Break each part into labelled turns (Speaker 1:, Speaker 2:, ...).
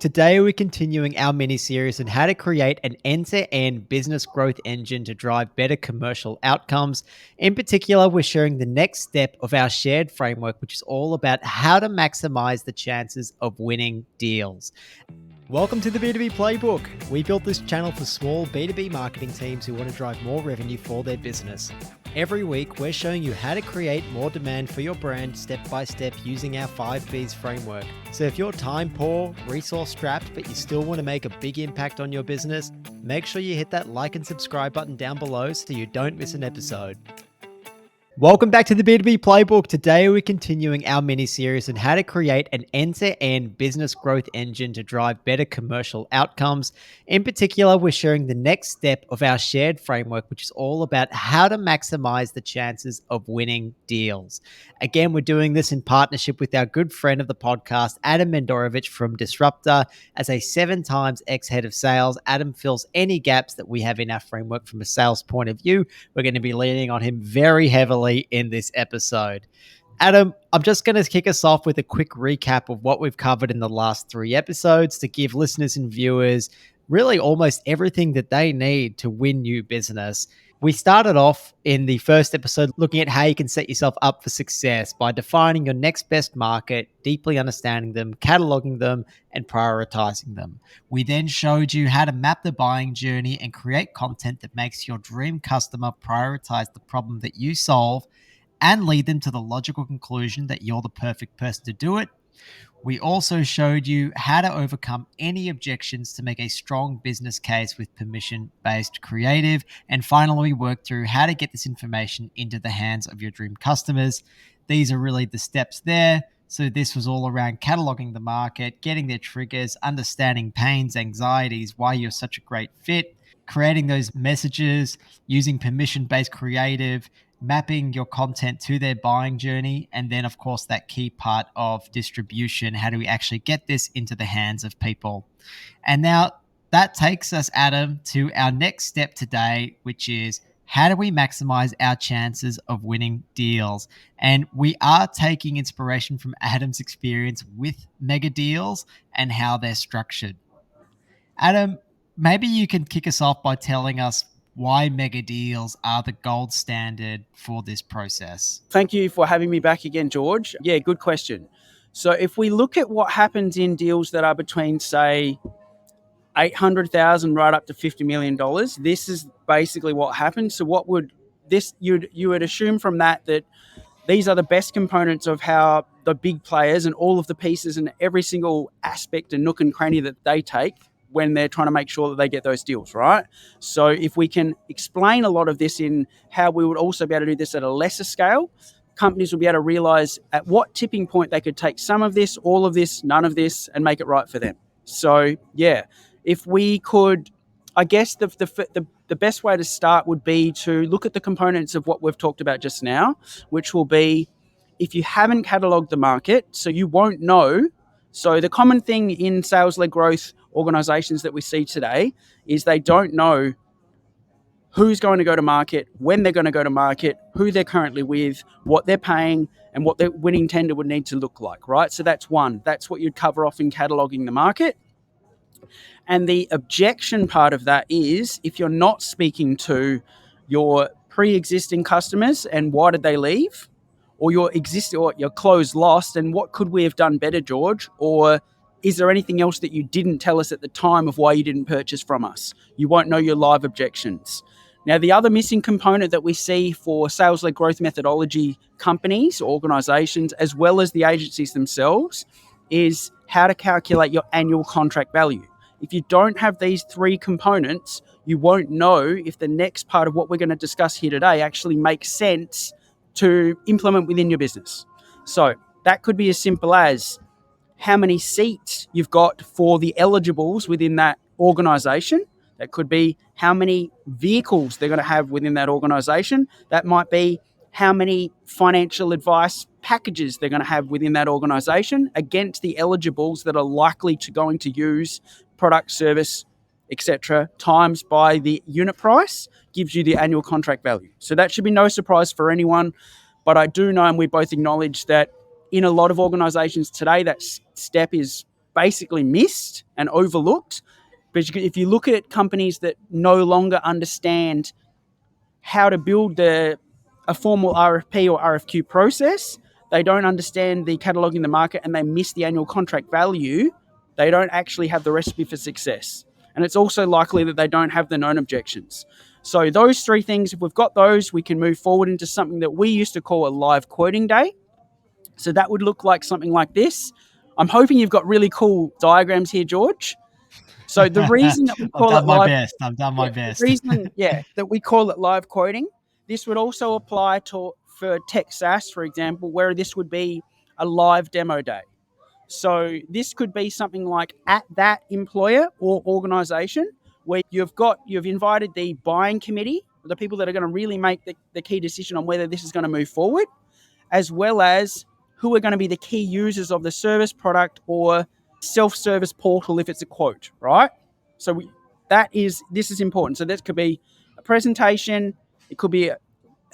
Speaker 1: Today, we're continuing our mini series on how to create an end to end business growth engine to drive better commercial outcomes. In particular, we're sharing the next step of our shared framework, which is all about how to maximize the chances of winning deals. Welcome to the B2B Playbook. We built this channel for small B2B marketing teams who want to drive more revenue for their business. Every week, we're showing you how to create more demand for your brand step by step using our 5Bs framework. So if you're time poor, resource strapped, but you still want to make a big impact on your business, make sure you hit that like and subscribe button down below so you don't miss an episode. Welcome back to the B2B Playbook. Today, we're continuing our mini series on how to create an end-to-end business growth engine to drive better commercial outcomes. In particular, we're sharing the next step of our shared framework, which is all about how to maximize the chances of winning deals. Again, we're doing this in partnership with our good friend of the podcast, Adem Manderovic from Disruptor. As a 7 times ex-head of sales, Adam fills any gaps that we have in our framework from a sales point of view. We're going to be leaning on him very heavily in this episode. Adam, I'm just going to kick us off with a quick recap of what we've covered in the last 3 episodes to give listeners and viewers really almost everything that they need to win new business. We started off in the first episode looking at how you can set yourself up for success by defining your next best market, deeply understanding them, cataloging them, and prioritizing them. We then showed you how to map the buying journey and create content that makes your dream customer prioritize the problem that you solve and lead them to the logical conclusion that you're the perfect person to do it. We also showed you how to overcome any objections to make a strong business case with permission-based creative. And finally, we worked through how to get this information into the hands of your dream customers. These are really the steps there. So this was all around cataloging the market, getting their triggers, understanding pains, anxieties, why you're such a great fit, creating those messages, using permission-based creative, mapping your content to their buying journey, and then, of course, that key part of distribution. How do we actually get this into the hands of people? And now that takes us, Adam, to our next step today, which is how do we maximize our chances of winning deals? And we are taking inspiration from Adam's experience with mega deals and how they're structured. Adam, maybe you can kick us off by telling us why mega deals are the gold standard for this process.
Speaker 2: Thank you for having me back again, George. Yeah, good question. So if we look at what happens in deals that are between, say, $800,000 right up to $50 million, this is basically what happens. So what would this, you would assume from that these are the best components of how the big players and all of the pieces and every single aspect and nook and cranny that they take when they're trying to make sure that they get those deals, right? So if we can explain a lot of this in how we would also be able to do this at a lesser scale, companies will be able to realize at what tipping point they could take some of this, all of this, none of this, and make it right for them. So yeah, if we could, I guess the best way to start would be to look at the components of what we've talked about just now, which will be if you haven't cataloged the market, so you won't know. So the common thing in sales-led growth organizations that we see today is they don't know who's going to go to market, when they're going to go to market, who they're currently with, what they're paying, and what their winning tender would need to look like, right? So that's one. That's what you'd cover off in cataloging the market. And the objection part of that is if you're not speaking to your pre-existing customers and why did they leave, or your close lost, and what could we have done better, George? Or is there anything else that you didn't tell us at the time of why you didn't purchase from us? You won't know your live objections. Now, the other missing component that we see for sales-led growth methodology companies, organizations, as well as the agencies themselves, is how to calculate your annual contract value. If you don't have these 3 components, you won't know if the next part of what we're going to discuss here today actually makes sense to implement within your business. So that could be as simple as how many seats you've got for the eligibles within that organization. That could be how many vehicles they're going to have within that organization. That might be how many financial advice packages they're going to have within that organization against the eligibles that are likely to going to use product, service, etc., times by the unit price gives you the annual contract value. So that should be no surprise for anyone. But I do know, and we both acknowledge that in a lot of organizations today, that step is basically missed and overlooked. But if you look at companies that no longer understand how to build a formal RFP or RFQ process, they don't understand the cataloging the market, and they miss the annual contract value, they don't actually have the recipe for success. And it's also likely that they don't have the known objections. So those three things, if we've got those, we can move forward into something that we used to call a live quoting day. So that would look like something like this. I'm hoping you've got really cool diagrams here, George. So the reason that we
Speaker 1: I've
Speaker 2: call
Speaker 1: done
Speaker 2: it
Speaker 1: my
Speaker 2: live,
Speaker 1: best. I've done my
Speaker 2: the
Speaker 1: best.
Speaker 2: reason, that we call it live quoting, this would also apply for tech SaaS, for example, where this would be a live demo day. So this could be something like at that employer or organization where you've invited the buying committee, the people that are going to really make the key decision on whether this is going to move forward, as well as who are going to be the key users of the service, product, or self-service portal if it's a quote, right? So this is important. So this could be a presentation, it could be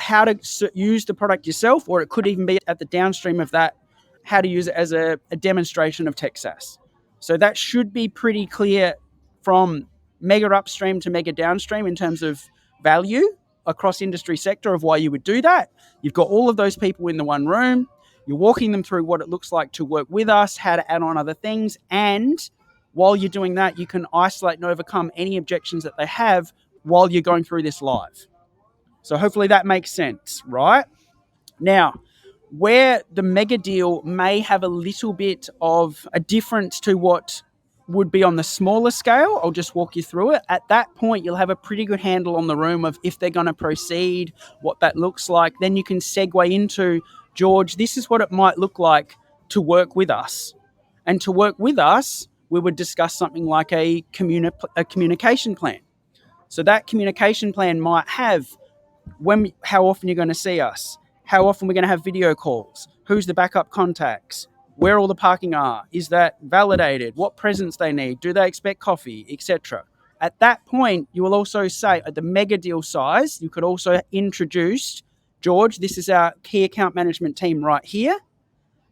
Speaker 2: how to use the product yourself, or it could even be at the downstream of that, how to use it as a demonstration of tech SaaS. So that should be pretty clear from mega upstream to mega downstream in terms of value across industry sector of why you would do that. You've got all of those people in the one room. You're walking them through what it looks like to work with us, how to add on other things. And while you're doing that, you can isolate and overcome any objections that they have while you're going through this live. So hopefully that makes sense, right? Now, where the mega deal may have a little bit of a difference to what would be on the smaller scale, I'll just walk you through it. At that point, you'll have a pretty good handle on the room of if they're going to proceed, what that looks like. Then you can segue into, George, this is what it might look like to work with us. And to work with us, we would discuss something like a communication plan. So that communication plan might have how often you're going to see us, how often we're going to have video calls, who's the backup contacts, where all the parking are, is that validated, what presents they need, do they expect coffee, etc. At that point, you will also say at the mega deal size, you could also introduce, George, this is our key account management team right here.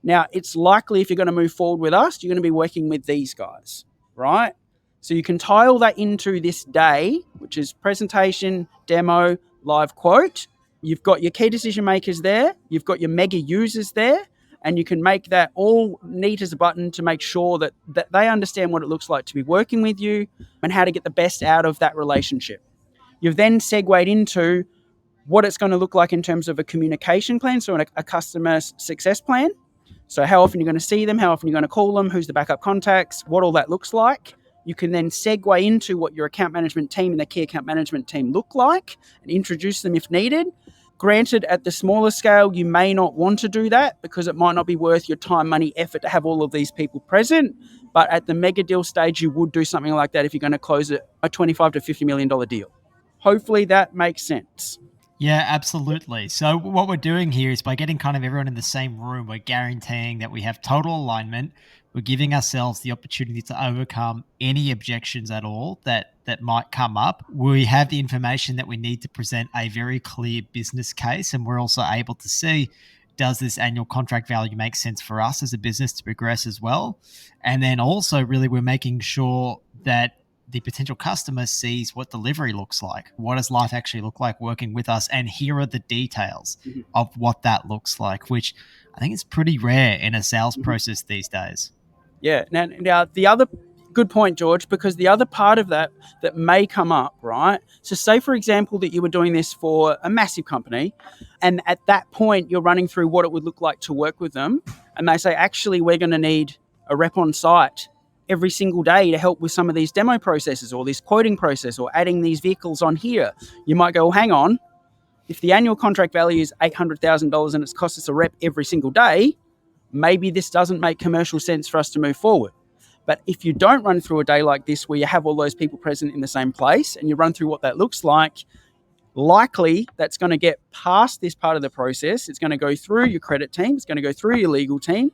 Speaker 2: Now, it's likely if you're going to move forward with us, you're going to be working with these guys, right? So you can tie all that into this day, which is presentation, demo, live quote. You've got your key decision makers there. You've got your mega users there. And you can make that all neat as a button to make sure that they understand what it looks like to be working with you and how to get the best out of that relationship. You've then segued into what it's going to look like in terms of a communication plan, so a customer success plan. So how often you're going to see them, how often you're going to call them, who's the backup contacts, what all that looks like. You can then segue into what your account management team and the key account management team look like and introduce them if needed. Granted, at the smaller scale, you may not want to do that because it might not be worth your time, money, effort to have all of these people present. But at the mega deal stage, you would do something like that if you're going to close a $25 to $50 million deal. Hopefully that makes sense.
Speaker 1: Yeah, absolutely. So what we're doing here is by getting kind of everyone in the same room, we're guaranteeing that we have total alignment. We're giving ourselves the opportunity to overcome any objections at all that might come up. We have the information that we need to present a very clear business case, and we're also able to see, does this annual contract value make sense for us as a business to progress as well? And then also really we're making sure that the potential customer sees what delivery looks like. What does life actually look like working with us? And here are the details of what that looks like, which I think is pretty rare in a sales process these days.
Speaker 2: Yeah. Now the other good point, George, because the other part of that may come up, right? So say, for example, that you were doing this for a massive company, and at that point you're running through what it would look like to work with them, and they say, actually, we're going to need a rep on site every single day to help with some of these demo processes or this quoting process or adding these vehicles on here. You might go, well, hang on, if the annual contract value is $800,000 and it's cost us a rep every single day, maybe this doesn't make commercial sense for us to move forward. But if you don't run through a day like this where you have all those people present in the same place and you run through what that looks like, likely that's going to get past this part of the process. It's going to go through your credit team. It's going to go through your legal team.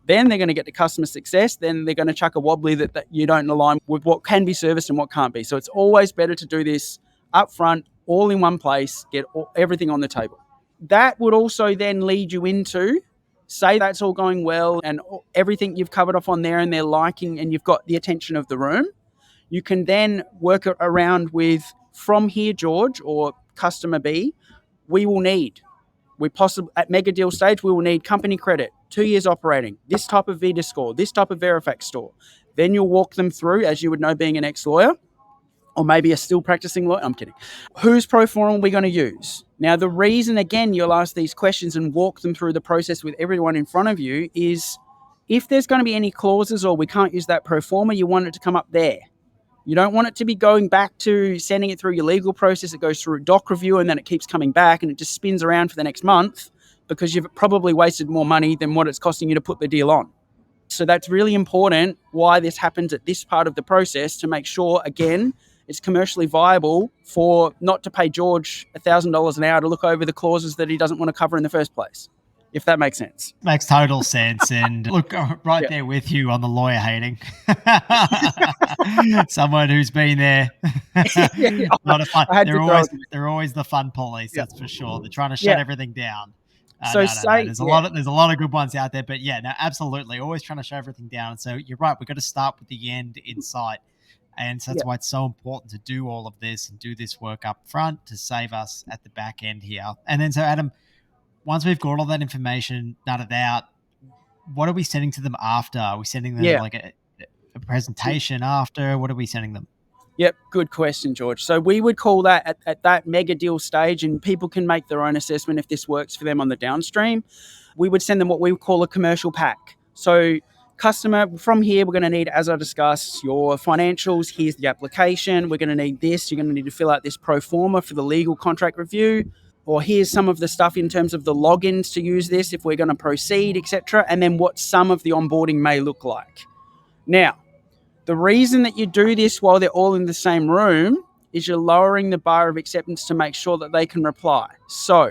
Speaker 2: Then they're going to get to customer success. Then they're going to chuck a wobbly that you don't align with what can be serviced and what can't be. So it's always better to do this up front, all in one place, get everything on the table. That would also then lead you into say that's all going well and everything you've covered off on there and they're liking and you've got the attention of the room, you can then work around with, from here, George, or customer B, we will need, we possibly at mega deal stage, we will need company credit, 2 years operating, this type of VITA score, this type of Verifax score. Then you'll walk them through, as you would know being an ex-lawyer, or maybe a still practicing lawyer. I'm kidding. Whose pro forma are we going to use? Now, the reason, again, you'll ask these questions and walk them through the process with everyone in front of you is if there's going to be any clauses or we can't use that pro forma, you want it to come up there. You don't want it to be going back to sending it through your legal process. It goes through a doc review and then it keeps coming back and it just spins around for the next month because you've probably wasted more money than what it's costing you to put the deal on. So that's really important why this happens at this part of the process, to make sure, again, it's commercially viable for not to pay George $1,000 an hour to look over the clauses that he doesn't want to cover in the first place, if that makes sense.
Speaker 1: Makes total sense. And look, right there with you on the lawyer hating. Someone who's been there. Not a fun. They're always the fun police, that's for sure. They're trying to shut everything down. There's a lot of good ones out there, but yeah, no, absolutely, always trying to shut everything down. So you're right, we've got to start with the end in sight. And so that's why it's so important to do all of this and do this work up front to save us at the back end here. And then, so Adam, once we've got all that information nutted out, what are we sending to them after? Are we sending them like a presentation after? What are we sending them?
Speaker 2: Yep, good question, George. So we would call that at that mega deal stage, and people can make their own assessment if this works for them on the downstream. We would send them what we would call a commercial pack. So customer, from here, we're going to need, as I discussed, your financials. Here's the application. We're going to need this. You're going to need to fill out this pro forma for the legal contract review. Or here's some of the stuff in terms of the logins to use this if we're going to proceed, etc. And then what some of the onboarding may look like. Now, the reason that you do this while they're all in the same room is you're lowering the bar of acceptance to make sure that they can reply. So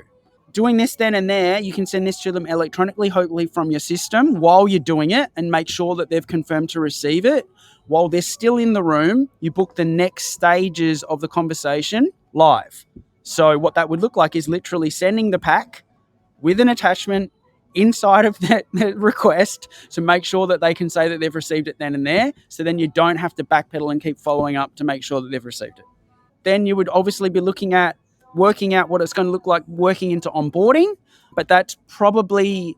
Speaker 2: doing this then and there, you can send this to them electronically, hopefully from your system while you're doing it, and make sure that they've confirmed to receive it. While they're still in the room, you book the next stages of the conversation live. So what that would look like is literally sending the pack with an attachment inside of that request to make sure that they can say that they've received it then and there. So then you don't have to backpedal and keep following up to make sure that they've received it. Then you would obviously be looking at working out what it's going to look like working into onboarding, but that's probably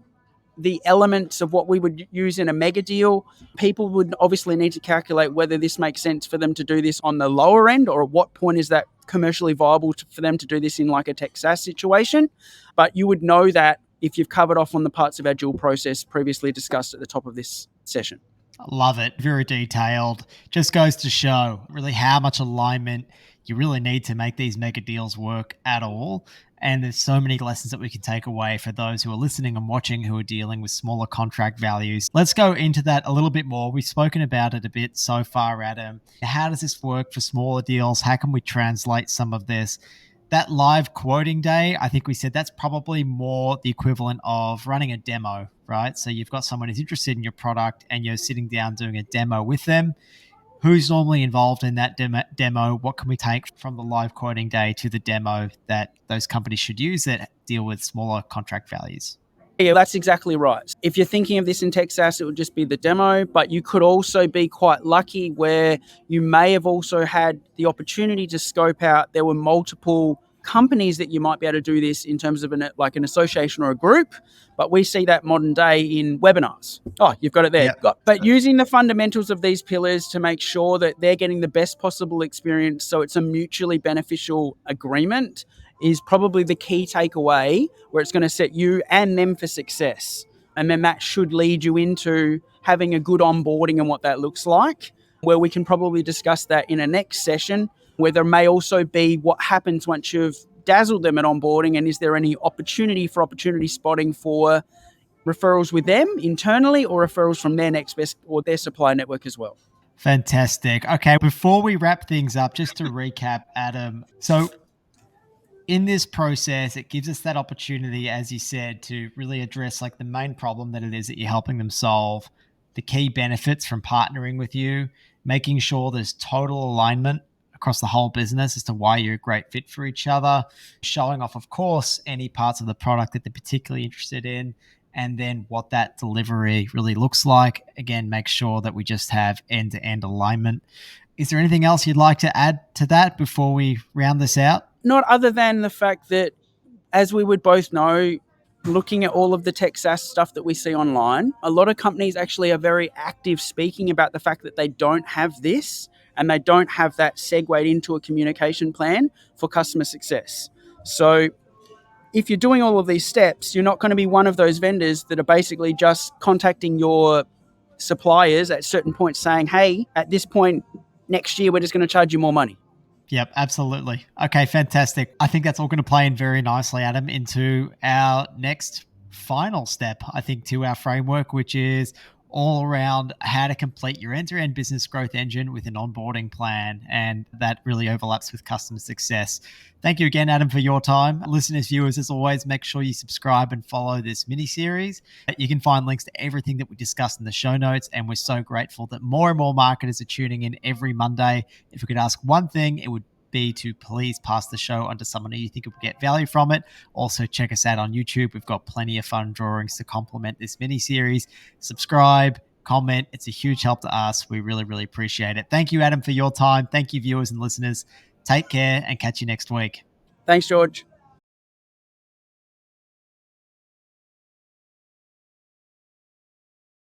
Speaker 2: the elements of what we would use in a mega deal. People would obviously need to calculate whether this makes sense for them to do this on the lower end, or at what point is that commercially viable for them to do this in like a tech SaaS situation. But you would know that if you've covered off on the parts of our dual process previously discussed at the top of this session.
Speaker 1: Love it. Very detailed. Just goes to show really how much alignment you really need to make these mega deals work at all. And there's so many lessons that we can take away for those who are listening and watching who are dealing with smaller contract values. Let's go into that a little bit more. We've spoken about it a bit so far, Adam. How does this work for smaller deals? How can we translate some of this? That live quoting day, I think we said that's probably more the equivalent of running a demo, right? So you've got someone who's interested in your product and you're sitting down doing a demo with them. Who's normally involved in that demo? What can we take from the live quoting day to the demo that those companies should use that deal with smaller contract values?
Speaker 2: Yeah, that's exactly right. If you're thinking of this in tech SaaS, it would just be the demo, but you could also be quite lucky where you may have also had the opportunity to scope out. There were multiple companies that you might be able to do this in terms of an association or a group, but we see that modern day in webinars. Oh, you've got it there.
Speaker 1: Yeah.
Speaker 2: But using the fundamentals of these pillars to make sure that they're getting the best possible experience so it's a mutually beneficial agreement is probably the key takeaway where it's going to set you and them for success. And then that should lead you into having a good onboarding and what that looks like, where we can probably discuss that in a next session, where there may also be what happens once you've dazzled them at onboarding, and is there any opportunity for opportunity spotting for referrals with them internally or referrals from their next best or their supply network as well.
Speaker 1: Fantastic. Okay, before we wrap things up, just to recap, Adam, so in this process, it gives us that opportunity, as you said, to really address like the main problem that it is that you're helping them solve, the key benefits from partnering with you, making sure there's total alignment across the whole business as to why you're a great fit for each other, showing off, of course, any parts of the product that they're particularly interested in, and then what that delivery really looks like. Again, make sure that we just have end-to-end alignment. Is there anything else you'd like to add to that before we round this out?
Speaker 2: Not other than the fact that, as we would both know, looking at all of the tech SaaS stuff that we see online, a lot of companies actually are very active speaking about the fact that they don't have this and they don't have that segued into a communication plan for customer success. So if you're doing all of these steps, you're not going to be one of those vendors that are basically just contacting your suppliers at certain points saying, hey, at this point next year, we're just going to charge you more money.
Speaker 1: Yep, absolutely. Okay, fantastic. I think that's all going to play in very nicely, Adam, into our next final step, I think, to our framework, which is all around how to complete your end-to-end business growth engine with an onboarding plan. And that really overlaps with customer success. Thank you again, Adam, for your time. Listeners, viewers, as always, make sure you subscribe and follow this mini-series. You can find links to everything that we discussed in the show notes. And we're so grateful that more and more marketers are tuning in every Monday. If we could ask one thing, it would be to please pass the show on to someone who you think will get value from it. Also, check us out on YouTube. We've got plenty of fun drawings to complement this mini-series. Subscribe, comment. It's a huge help to us. We really, really appreciate it. Thank you, Adam, for your time. Thank you, viewers and listeners. Take care and catch you next week.
Speaker 2: Thanks, George.